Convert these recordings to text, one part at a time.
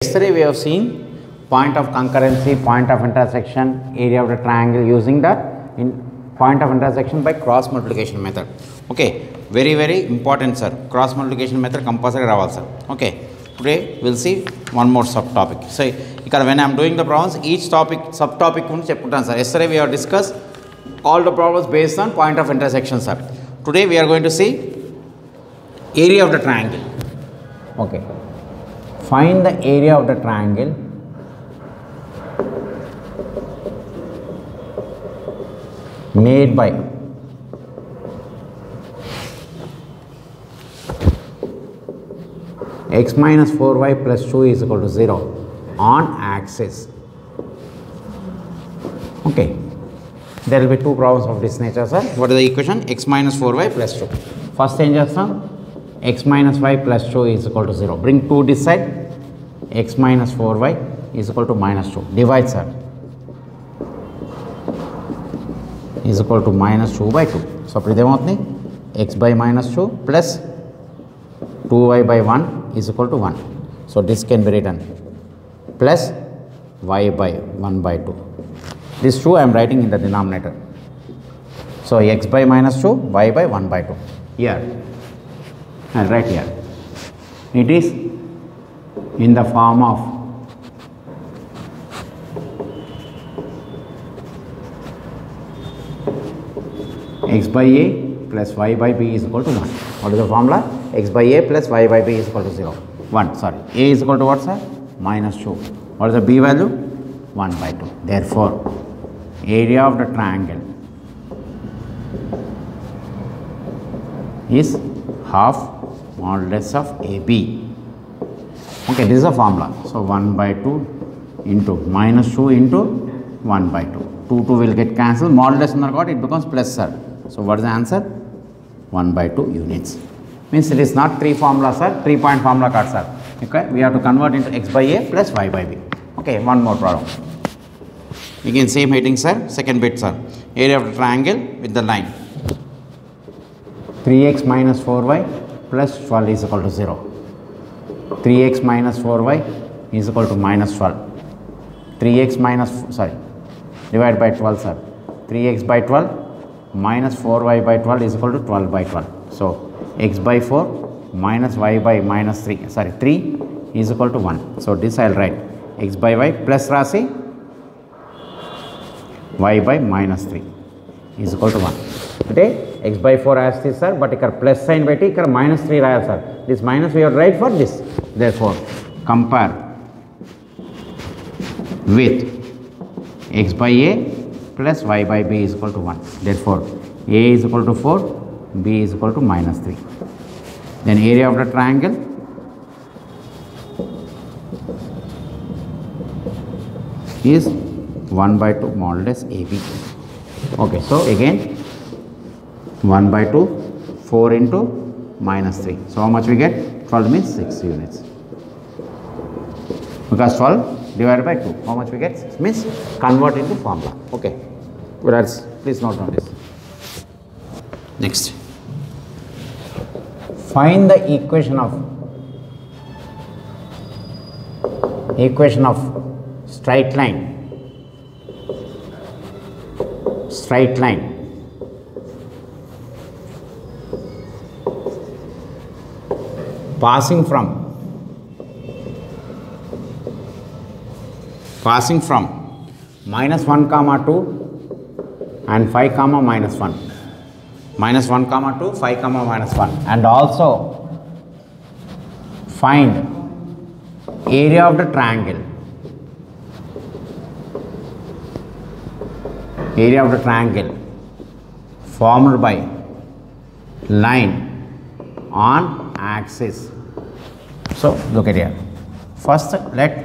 Yesterday we have seen point of concurrency, point of intersection, area of the triangle using the point of intersection by cross multiplication method. Okay, very important sir. Cross multiplication method compulsory ravali sir. Okay, today we will see one more subtopic. So because when I am doing the problems, each topic subtopic gunti cheppuntanu sir. Yesterday we have discussed all the problems based on point of intersection sir. Today we are going to see area of the triangle. Okay, find the area of the triangle made by x minus 4y plus 2 is equal to 0 on axis. Okay, there will be two problems of this nature sir. What is the equation? X minus 4y plus 2. First change chestam, x minus y plus 2 is equal to 0. Bring 2 this side, x minus 4y is equal to minus 2. Divide sir, is equal to minus 2 by 2. So, x by minus 2 plus 2y by 1 is equal to 1. So, this can be written plus y by 1 by 2. This 2 I am writing in the denominator. So, x by minus 2, y by 1 by 2. Here, I will write here. It is in the form of x by a plus y by b is equal to 1. What is the formula? X by a plus y by b is equal to 0. 1, sorry. A is equal to what sir? Minus 2. What is the b value? 1 by 2. Therefore, area of the triangle is half modulus of AB. Okay, this is the formula. So, 1 by 2 into minus 2 into 1 by 2. 2 will get cancelled. Modulus under God, it becomes plus sir. So, what is the answer? 1 by 2 units. Means it is not 3 formula sir, 3 point formula card sir. Okay, we have to convert into x by a plus y by b. Okay, one more problem. Again same heading sir, second bit sir. Area of the triangle with the line 3x minus 4y plus 12 is equal to 0. 3x minus 4y is equal to minus 12. 3x minus, sorry, divide by 12 sir. 3x by 12 minus 4y by 12 is equal to 12 by 12. So, x by 4 minus y by minus 3, sorry 3 is equal to 1. So, this I will write x by y plus rasi y by minus 3 is equal to 1. Okay, x by 4 as this sir, but ikkada plus sign petti ikkada minus 3 rayali sir. This minus we have to write for this. Therefore, compare with x by a plus y by b is equal to 1. Therefore, a is equal to 4, b is equal to minus 3. Then area of the triangle is 1 by 2 modulus AB. Okay, so again 1 by 2, 4 into minus 3. So, how much we get? 12 means 6 units. Because 12 divided by 2, how much we get? 6 means convert into formula. Okay, whereas please note on this. Next, find the equation of straight line passing from minus 1 comma 2 and 5 comma minus 1, minus 1 comma 2, 5 comma minus 1, and also find area of the triangle, formed by line on axis. So, look at here. First, let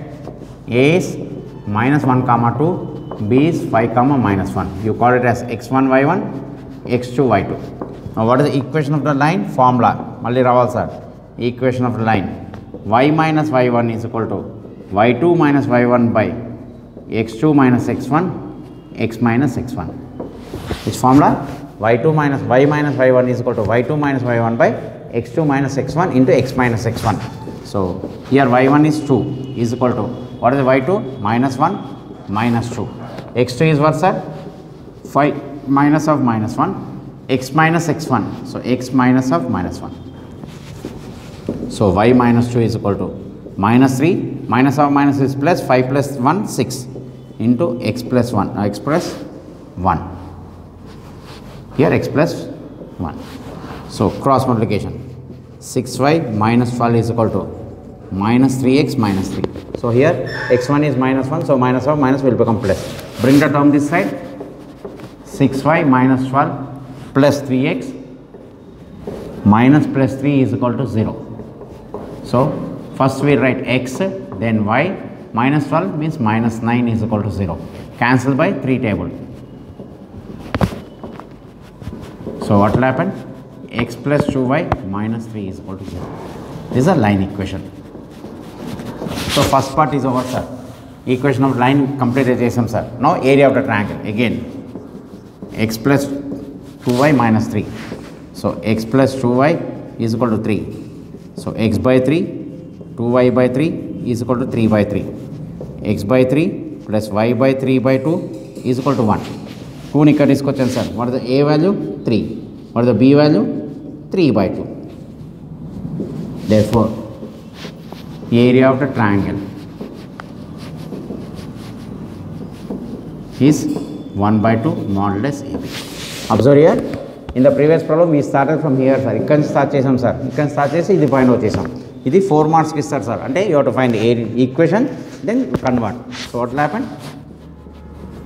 A is minus 1 comma 2, B is 5 comma minus 1. You call it as x1 y1, x2 y2. Now, what is the equation of the line? Formula. Malli ravali sir. Equation of the line. Y minus y1 is equal to y2 minus y1 by x2 minus x1, x minus x1. Which formula? y2 minus y minus y1 is equal to y2 minus y1 by x2 minus x1 into x minus x1. So here y1 is 2 is equal to, what is the y2? Minus 1 minus 2. x2 is what, sir? 5 minus of minus 1, x minus x1. So x minus of minus 1. So y minus 2 is equal to minus 3, minus of minus is plus, 5 plus 1, 6 into x plus 1, x plus 1. Here x plus 1. So cross multiplication. 6y minus 12 is equal to minus 3x minus 3. So here x1 is minus 1, so minus of minus will become plus. Bring the term this side. 6y minus 12 plus 3x minus plus 3 is equal to 0. So first we write x, then y. Minus 12 means minus 9 is equal to 0. Cancel by 3 table. So what will happen? X plus 2y minus 3 is equal to 0. This is a line equation. So first part is over, sir. Equation of line completed chesam, sir. Now area of the triangle again. X plus 2y minus 3. So x plus 2y is equal to 3. So x by 3, 2y by 3 is equal to 3 by 3. X by 3 plus y by 3 by 2 is equal to 1. 2 ni ikkada iskochanu, sir. What is the a value? 3. What is the b value? 3 by 2. Therefore, area of the triangle is 1 by 2 modulus AB. Observe here, in the previous problem we started from here, sir. Ikkada start chesam, sir. Ikkada start chesi idi find out chesam. Idi 4 marks ki istar, sir. Ante you have to find the equation, then convert. So what will happen?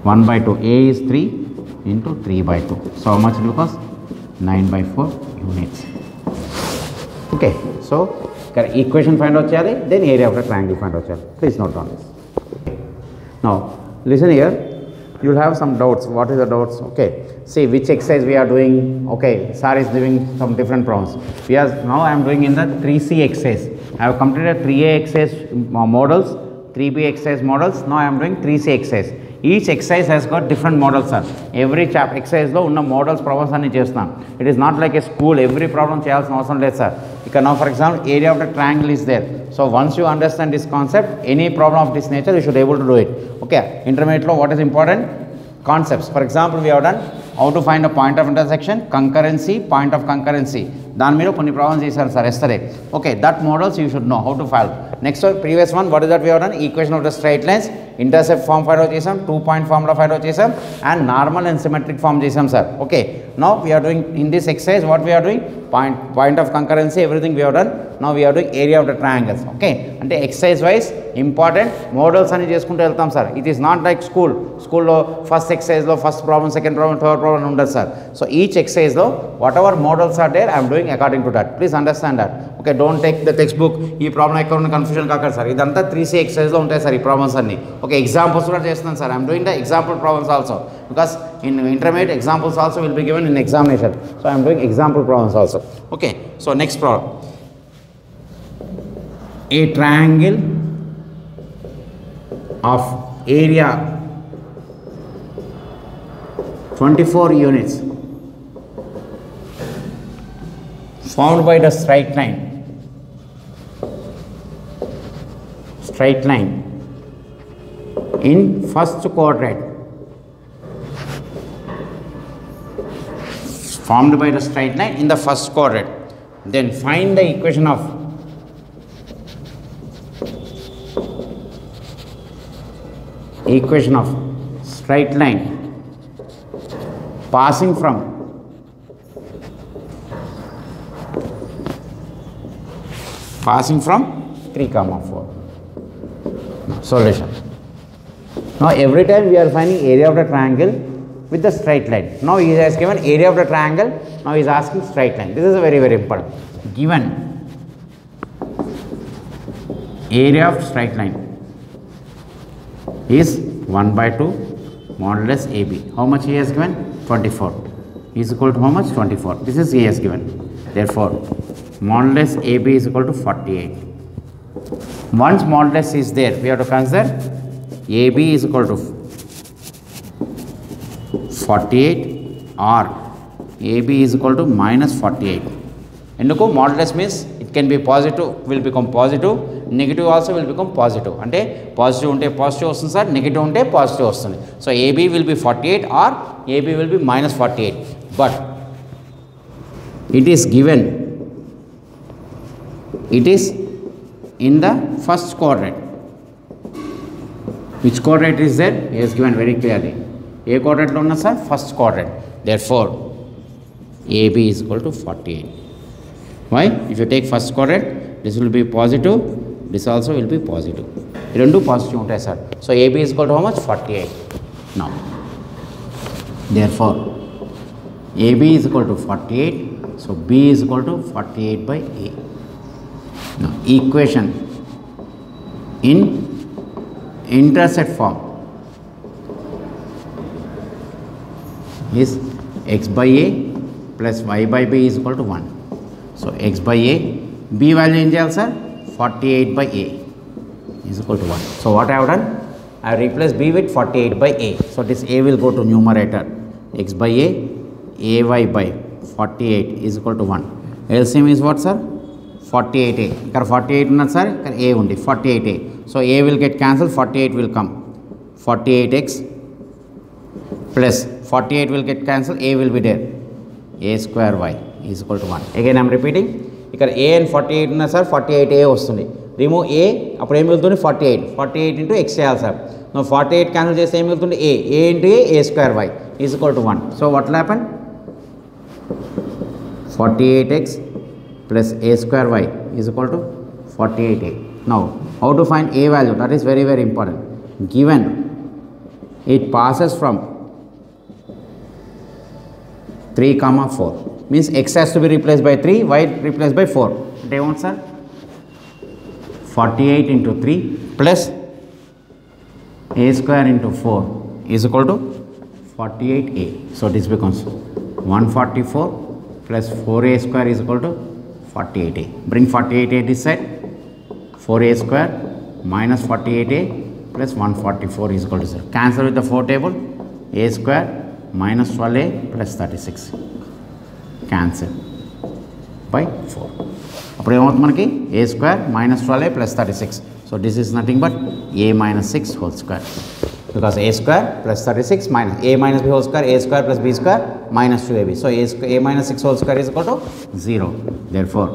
1 by 2, a is 3 into 3 by 2. So how much it will cost? 9 by 4 units. Okay, so equation find out cheyali, then area of the triangle find out cheyali. Please note down this. Now listen here, you will have some doubts. What is the doubts? Okay, see which exercise we are doing. Okay, sir is doing some different problems. Now I am doing in the 3C exercise. I have completed 3A exercise models, 3B exercise models. Now I am doing 3C exercise. Each exercise has got different models, sir. Every exercise lo unna models problems anni chestam. It is not like a school, every problem cheyalsina avasaram ledhu, sir. Now for example, area of the triangle is there. So once you understand this concept, any problem of this nature you should be able to do it. Okay, intermediate lo what is important? Concepts. For example, we have done how to find a point of intersection, concurrency, point of concurrency. దాని మీద కొన్ని problems చేశారు, sir, yesterday. Okay, that models you should know how to follow. Next one, previous one, what is that we have done? Equation of the straight lines, intercept form find out చేసాం, 2 point formula find out చేసాం, and normal and symmetric form చేసాం, sir. Okay, now we are doing in this exercise, what we are doing? Point of concurrency, everything we have done. Now we are doing area of the triangles. Okay, అంటే exercise wise important models అని చేసుకుంటూ వెళ్తాం, sir. It is not like స్కూల్లో first exercise లో first problem, second problem, third problem ఉండదు, sir. So each exercise లో whatever models are there, I'm doing according to that. Please understand that. Okay, don't take the textbook. ఈ problem ఎక్కడ ఉన్న confusion కాకూడదు, sir. ఇదంతా 3C exercise లో ఉంటాయి, sir, ఈ ప్రాబ్లమ్స్ అన్ని. ఓకే, ఎగ్జాంపుల్స్ కూడా చేస్తున్నాను, sir. I'm doing the example problems also, because in intermediate examples also will be given in examination. So I am doing example problems also. Okay, so next problem. A triangle of area 24 units formed by the straight line in first quadrant, formed by the straight line in the first quadrant. Then find the equation of straight line passing from passing from 3, 4. Solution. Now every time we are finding area of the triangle with the straight line. Now he has given area of the triangle. Now he is asking straight line. This is very, very important. Given area of straight line is 1 by 2 modulus AB. How much he has given? 24. Is equal to how much? 24. This is he has given. Therefore, modulus AB is equal to 48. Once modulus is there, we have to consider AB is equal to 48 or AB is equal to minus 48. Enduko modulus means it can be positive, will become positive, negative also will become positive. అంటే positive ఉంటే positive వస్తుంది sir, negative ఉంటే positive వస్తుంది. So AB will be 48 or AB will be -48. But it is given, it is in the first quadrant. Which quadrant is there? It is given very clearly. A quadrant లో ఉన్నా sir? First quadrant. Therefore AB is equal to 48. Why? If you take first quadrant, this will be positive, this also will be positive. రెండు positive ఉంటాయి sir. So AB is equal to how much? 48. Now therefore AB is equal to 48. So B is equal to 48 by A. Now equation in intercept form is x by A plus y by B is equal to 1. So x by A, B value in jail sir, 48 by A is equal to 1. So what I have done? I have replaced B with 48 by A. So this A will go to numerator, x by A, ay by 48 is equal to 1. LCM is what sir? 48A. ఇక్కడ 48 ఉన్నది sir, ఇక్కడ A ఉంది 48A. So A will get cancelled, 48 will come. 48x plus 48 will get cancelled, A will be there. A square y is equal to 1. Again I am repeating. ఇక్కడ A and 48 ఉన్నది sir, 48A వస్తుంది. Remove A, అప్పుడు ఏం మిగులుతుంది? 48. 48 into x చేయాలి sir. నువ్వు 48 cancel చేస్తే ఏం మిగులుతుంది? A into A square y is equal to 1. So what will happen? 48x plus A square y is equal to 48A. Now how to find A value? That is very very important. Given it passes from 3, 4 means x has to be replaced by 3, y replaced by 4. They want sir 48 into 3 plus A square into 4 is equal to 48A. So this becomes 144 plus 4A square is equal to 48A. Bring 48A this side. 4A square minus 48A plus 144 is equal to 0. Cancel with the 4 table. A square minus 12A plus 36. Cancel by 4. అప్పుడు ఏమవుతుంది మనకి? A square minus 12A plus 36. So this is nothing but A minus 6 whole square. Because A square plus 36 minus A minus B whole square, A square plus B square minus 2AB. So A minus 6 whole square is equal to 0. Therefore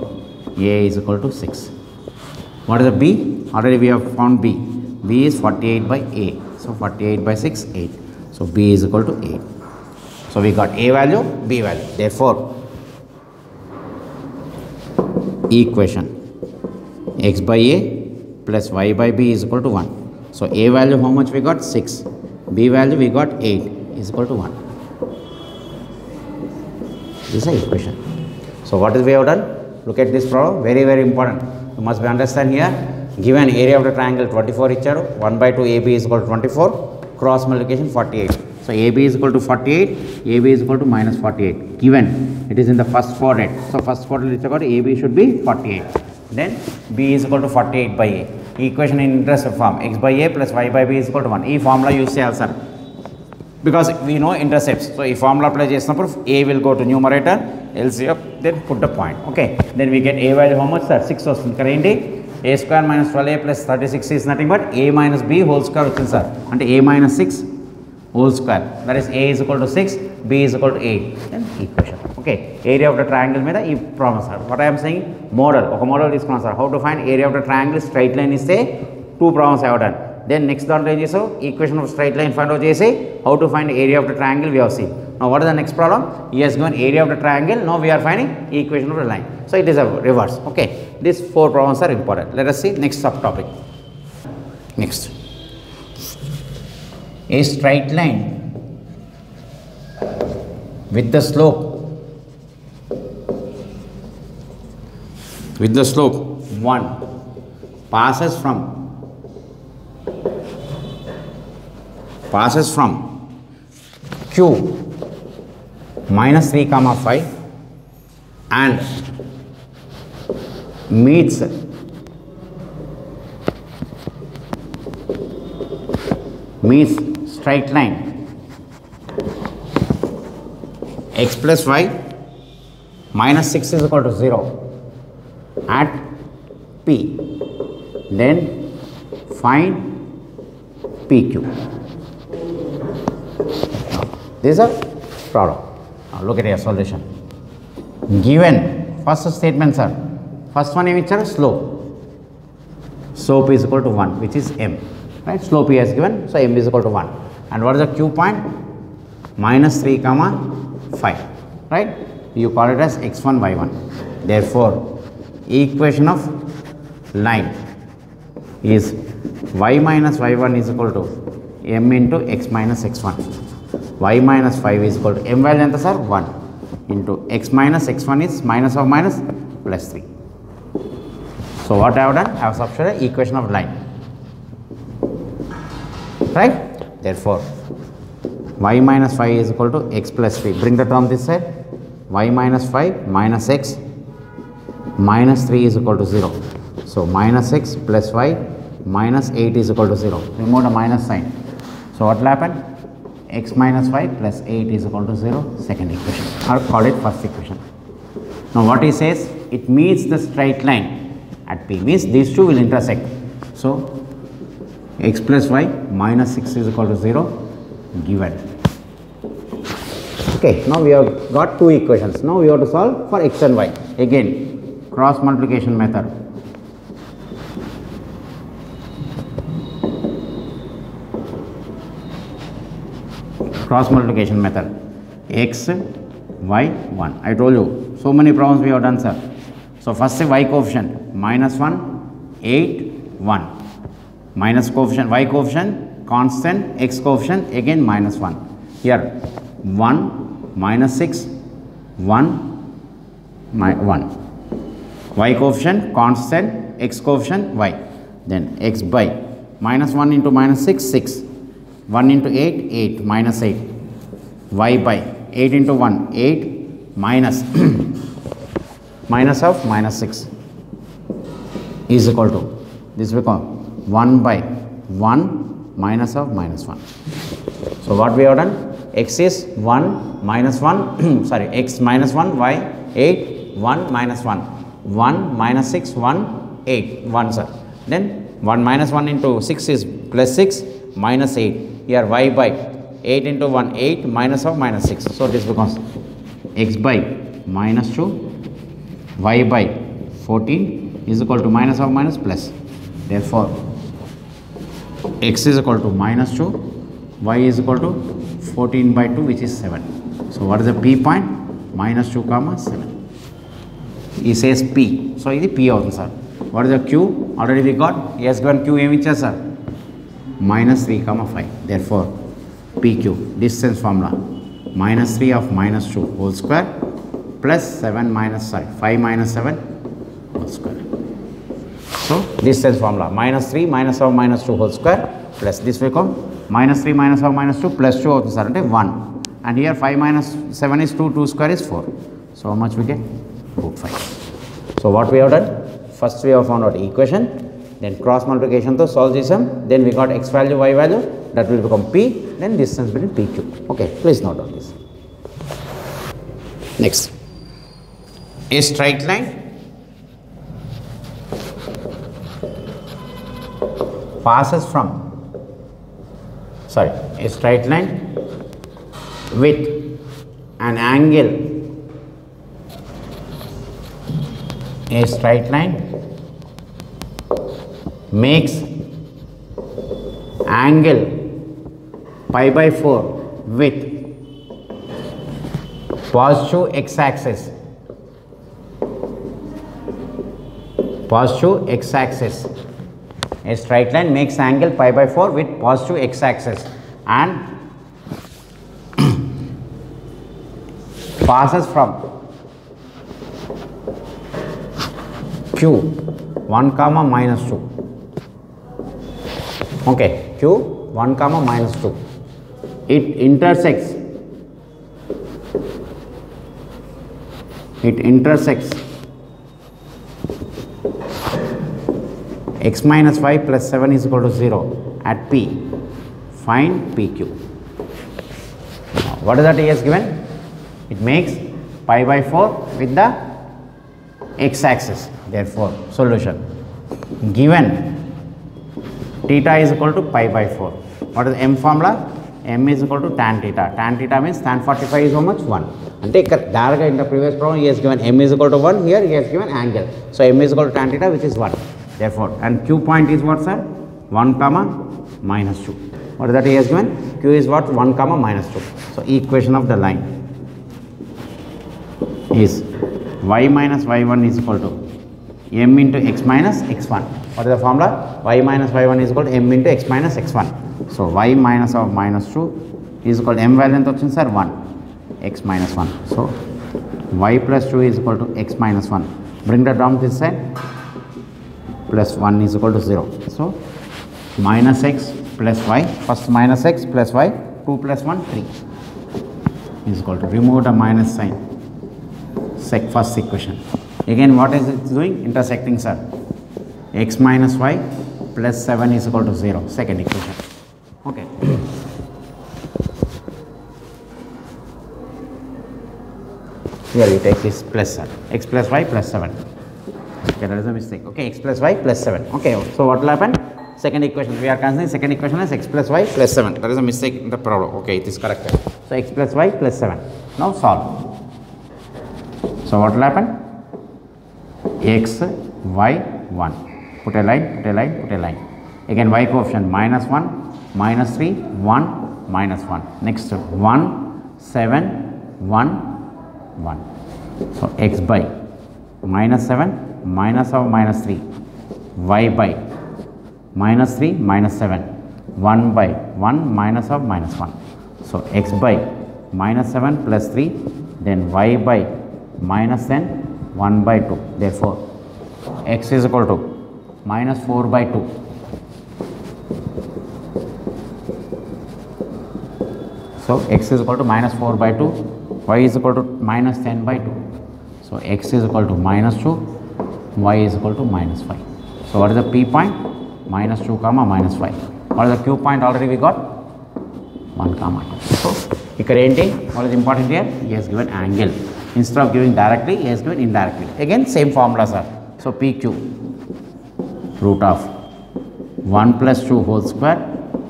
A is equal to 6. What is the B? Already we have found B. B is 48 by A. So 48 by 6, 8. So B is equal to 8. So we got A value, B value. Therefore equation x by A plus y by B is equal to 1. So A value how much we got? 6. B value we got 8 is equal to 1. This is the equation. So what is we have done? Look at this problem, very very important. You must be understand here. Given area of the triangle 24 ఇచ్చాడు, 1 by 2 AB is equal to 24, cross multiplication 48. So AB is equal to 48, AB is equal to minus 48. Given it is in the first quadrant. So first quadrant ఇచ్చాడు, AB should be 48. Then B is equal to 48 by A. Equation in intercept form, x by A plus y by B is equal to 1. ఈ formula use చేయాలి sir, because we know intercepts. So ఈ formula apply చేసినప్పుడు A will go to numerator, LCM, then put the point. Okay, then we get A value how much sir? 6 వస్తుంది. ఇక్కడ ఏంటి? A square minus 12A plus 36 is nothing but A minus B whole square వచ్చింది sir. అంటే A minus 6 whole square, that is A is equal to 6, B is equal to 8. Then equation. Okay, area of the triangle మీద ఈ problem sir. What I am saying, model, ఒక model తీసుకున్నాం sir. How to find area of the triangle, straight line ఇస్తే 2 problems have done. Then next దాంట్లో ఏం చేసావు? Equation of straight line find out చేసి how to find area of the triangle we have seen. Now what is the next problem? He has given area of the triangle, now we are finding equation of the line. So it is a reverse. Okay, this 4 problems are important. Let us see next sub topic. Next, a straight line with the slope 1 passes from Q minus 3, 5 and meets straight line x plus y minus 6 is equal to 0. at P, then find PQ. This is a problem. Now look at your solution. Given first statement, sir. First one is slope. Slope is equal to 1, which is m. Right? Slope is given, so m is equal to 1. And what is the Q point? Minus 3 comma 5. Right? You call it as x1 y1. Therefore, equation of line is y minus y1 is equal to m into x minus x1. Y minus 5 is equal to m value enta sir 1 into x minus x1 is minus of minus plus 3. So what I have done? I have substituted equation of line. Right? Therefore, y minus 5 is equal to x plus 3. Bring the term this side. Y minus 5 minus x minus 3 is equal to 0. So minus x plus y minus 8 is equal to 0. Remove the minus sign. So what will happen? X minus 5 plus 8 is equal to 0. Second equation, or call it first equation. Now what he says, it meets the straight line at P, means these two will intersect. So x plus y minus 6 is equal to 0 given. Okay, now we have got two equations. Now we have to solve for x and y. Again, cross multiplication method. Cross multiplication method. X, y, 1. I told you, so many problems we have done, sir. So first y coefficient, minus 1, 8, 1. Minus coefficient, y coefficient, constant, x coefficient, again minus 1. Here, 1, minus 6, 1, 1. Y coefficient, constant, x coefficient, y. Then x by minus 1 into minus 6, 6. 1 into 8, 8, minus 8. Y by 8 into 1, 8, minus minus of minus 6 is equal to, this become 1 by 1 minus of minus 1. So what we have done? X is 1 minus 1 sorry, x minus 1, y 8, 1 minus 1, 1 minus 6, 1, 8, 1 sir. Then 1 minus 1 into 6 is plus 6 minus 8. Here y by 8 into 1, 8 minus of minus 6. So this becomes x by minus 2, y by 14 is equal to minus of minus plus. Therefore, x is equal to minus 2, y is equal to 14 by 2, which is 7. So what is the P point? Minus 2 comma 7. He says P. So this P also, sir. What is the Q? Already we got. He has given Q which is, sir? Minus 3 comma 5. Therefore, PQ, distance formula, minus 3 of minus 2 whole square plus 7 minus, sorry, 5 minus 7 whole square. So distance formula, minus 3 minus of minus 2 whole square plus this will come minus 3 minus of minus 2 plus 2 also, sir, 1. And here 5 minus 7 is 2, 2 square is 4. So how much we get? Root 5. So what we have done? First we have found out equation. Then cross multiplication to solve this sum, then we got x value, y value, that will become P, then distance between PQ. Okay, please note on this. Next, a straight line passes from, sorry, a straight line with an angle, a straight line makes angle pi by 4 with positive x-axis, positive x-axis. A straight line makes angle pi by 4 with positive x-axis and passes from Q 1 comma minus 2. Okay, Q 1 comma minus 2. It intersects x minus 5 plus 7 is equal to 0 at P. Find PQ. What is that he has given? It makes pi by 4 with the x axis. Therefore, solution given theta is equal to pi by 4. What is m formula? M is equal to tan theta. Tan theta means tan 45 is how much? 1. And take direct in the previous problem, he has given m is equal to 1. Here he has given angle. So m is equal to tan theta, which is 1. Therefore, and q point is what, sir? 1 comma minus 2. What is that he has given? Q is what? 1 comma minus 2. So equation of the line is y minus y1 is equal to m into x minus x1. What is the formula? Y minus y1 is equal to m into x minus x1. So y minus of minus 2 is equal to m value ento vachindi sir 1 x minus 1. So y plus 2 is equal to x minus 1. Bring the term this side, plus 1 is equal to 0. So minus x plus y, first minus x plus y, 2 plus 1 3 is equal to, remove the minus sign, first equation. Again what is it doing? Intersecting, sir. X minus y plus 7 is equal to 0, second equation. Okay. Here we take this plus, sir. X plus y plus 7. Okay, that is a mistake. Okay, x plus y plus 7. Okay, so what will happen? Second equation, we are considering second equation as x plus y plus 7. That is a mistake in the problem. Okay, it is corrected. So x plus y plus 7. Now solve. So what will happen? X, y, 1. Put a line, put a line, put a line. Again y coefficient minus 1, minus 3, 1, minus 1. Next 1, 7, 1, 1. So x by minus 7, minus of minus 3, y by minus 3, minus 7, 1 by 1, minus of minus 1. So x by minus 7 plus 3, then y by minus 10, 1 by 2. Therefore, x is equal to minus 4 by 2. So x is equal to minus 4 by 2, y is equal to minus 10 by 2. So x is equal to minus 2, y is equal to minus 5. So what is the P point? Minus 2 comma minus 5. What is the Q point? Already we got 1 comma 2. So ఇక్కడ ఏంటి? What is important here? He has given angle. Instead of giving directly, he has given indirectly. Again same formula, sir. So PQ root of 1 plus 2 whole square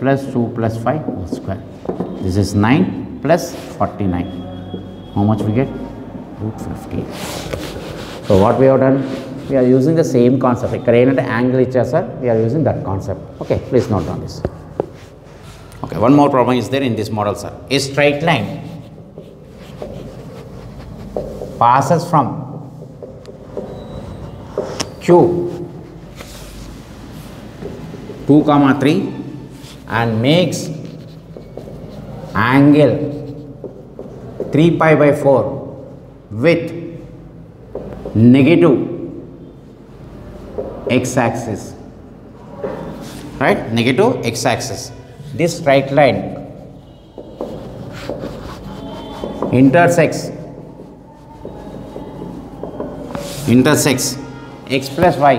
plus 2 plus 5 whole square. This is 9 plus 49. How much we get? Root 15. So what we have done? We are using the same concept. Ikkada ఏంటంటే angle ఇచ్చారు sir. We are using that concept. Okay, please note down this. Okay, one more problem is there in this model, sir. A straight line passes from Q 2 comma 3 and makes angle 3 pi by 4 with negative x axis, right? Negative x axis. This straight line intersects x plus y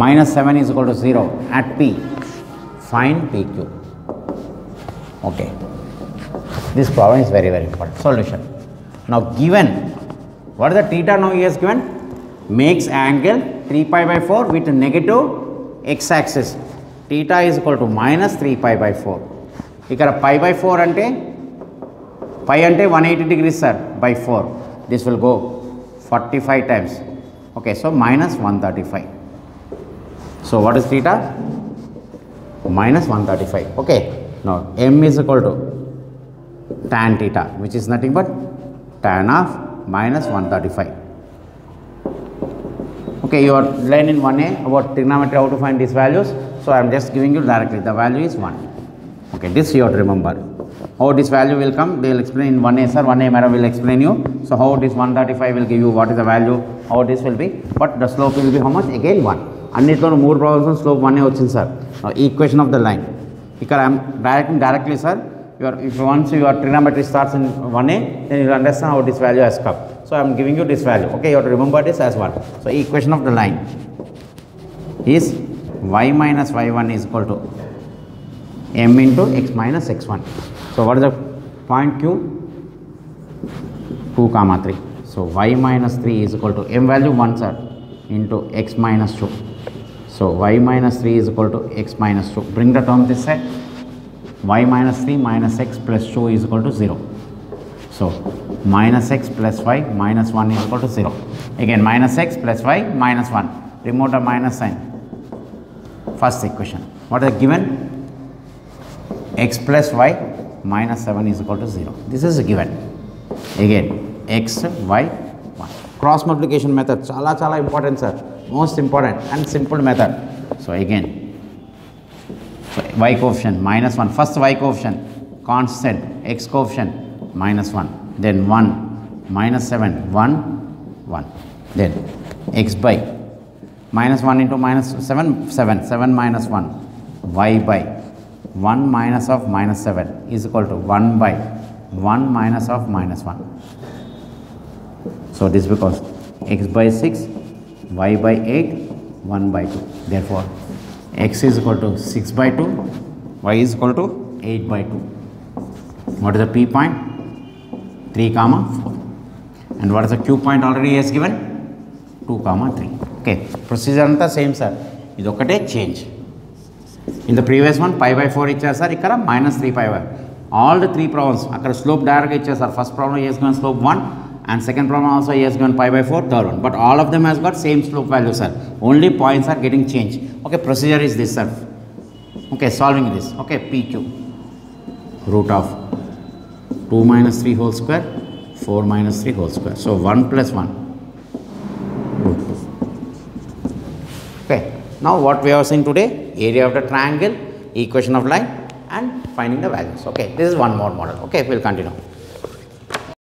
minus 7 is equal to 0 at P. Find PQ. Okay, this problem is very important. Solution. Now given what is the theta now he has given? Makes angle 3 pi by 4 with negative x axis. Theta is equal to minus 3 pi by 4. ఇక్కడ pi by 4 అంటే pi అంటే 180 degrees sir by 4. This will go 45 times. Okay, so minus 135. So what is theta? Minus 135. Okay, now m is equal to tan theta, which is nothing but tan of minus 135. Okay, you are learning 1a about trigonometry, how to find these values. So I am just giving you directly, the value is 1. Okay, this you have to remember. How this value will come, they will explain in 1a, sir. 1a madam will explain you. So how this 135 will give you what is the value, how this will be, but the slope will be how much? Again 1. అన్నిట్లో 3 problems slope 1 వచ్చింది sir. Equation of the line ఇక్కడ I'm directly sir, once your trigonometry starts in 1a, then you will understand how this value has come. So I am giving you this value. Okay, you have to remember this as 1. So equation of the line is y minus y1 is equal to m into x minus x1. So what is the point Q? 2 comma 3. So y minus 3 is equal to m value 1 sir into x minus 2. So y minus 3 is equal to x minus 2. Bring the term this side. Y minus 3 minus x plus 2 is equal to 0. So minus x plus y minus 1 is equal to 0. Again minus x plus y minus 1. Remove the minus sign. First equation. What is given? X plus y minus 7 is equal to 0. This is given. Again x y 1. Cross multiplication method chala important sir. Most important and simple method. So again y coefficient minus 1. First y coefficient constant, x coefficient minus 1. Then 1 minus 7 1 1. Then x by minus 1 into minus 7 7 7 minus 1. Y by 1 minus of minus 7 is equal to 1 by 1 minus of minus 1. So this because x by 6, y by 8, 1 by 2. Therefore x is equal to 6 by 2, y is equal to 8 by 2. What is the p point? 3 comma 4. And what is the q point already is given? 2 comma 3. Okay, procedure anta same sir. This okate change. In the previous one pi by 4 ichcharu sir, ikkada minus 3 pi by. All the 3 problems akkada slope direct ga ichcharu sir. First problem is given slope 1 and second problem also is given pi by 4, third one. But all of them has got same slope value sir. Only points are getting changed. Okay, procedure is this sir. Okay, solving this. Okay, PQ root of 2 minus 3 whole square, 4 minus 3 whole square. So 1 plus 1 root 2. Okay, now what we have seen today, area of the triangle, equation of line and finding the values. Okay, this is one more model. Okay, we'll continue.